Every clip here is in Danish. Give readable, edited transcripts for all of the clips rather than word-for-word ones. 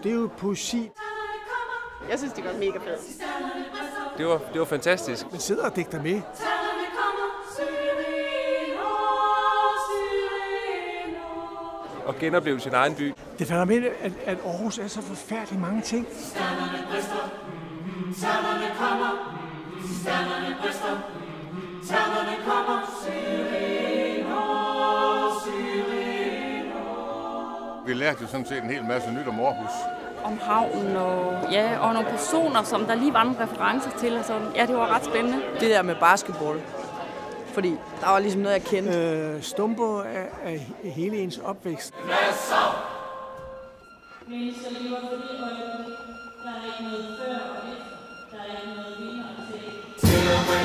Det er jo poesi. Jeg synes, det går mega fedt. Det var fantastisk. Man sidder og digter med. Og genopleve sin egen by. Det falder med, at Aarhus er så forfærdeligt mange ting. Stjernerne brister, stjernerne kommer, stjernerne brister, stjernerne kommer, syrener, syrener. Vi lærte jo sådan set en hel masse nyt om Aarhus. Om havnen og nogle personer, som der lige var nogle referencer til. Og sådan. Ja, det var ret spændende. Det der med basketball. Fordi der var ligesom noget, jeg kendte. Stumper af hele ens opvækst. Hvad så? Mennesker lever for det øjeblik. Der er ikke noget før og efter. Der er ikke noget vinder til.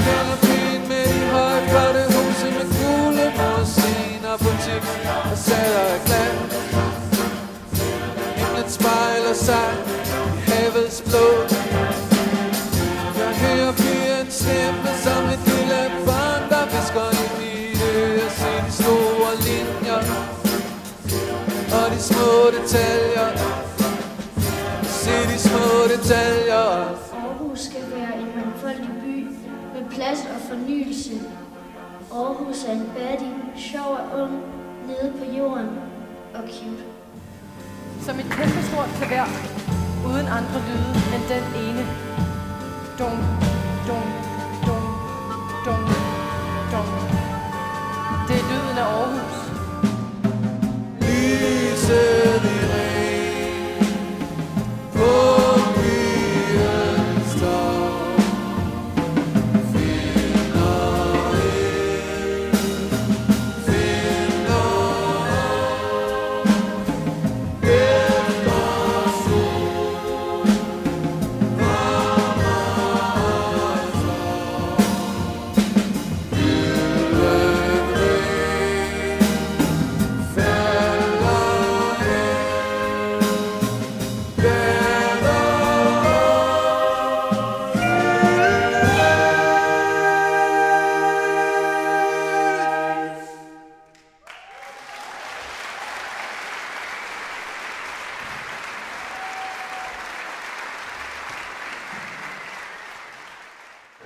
Kender byen med de højflotte huse med gule murstener, butik og salg af glas. Himlen spejler sig i havets blå. Jeg hører byens stemme som et lille barn, der visker i mit øre. Se de store linjer og de små detaljer. Se de små detaljer. Aarhus skal være en mangfoldig by med plads og fornyelse. Aarhus er en baddie, sjov og ung, nede på jorden og cute. Som et kæmpestort klaver, uden andre lyde end den ene. Dum, dum, dum, dum, dum. Det er lyden af Aarhus. Lyset i ren på byens dag finder efter sol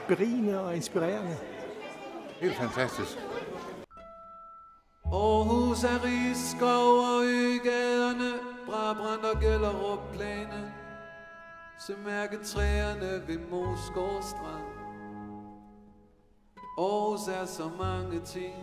Berigende og inspirerende. Helt fantastisk. Aarhus er Rigskov og Øgaderne, Brabrand og Gellerupplanen. Se mærketræerne ved Moesgaard Strand. Aarhus er så mange ting.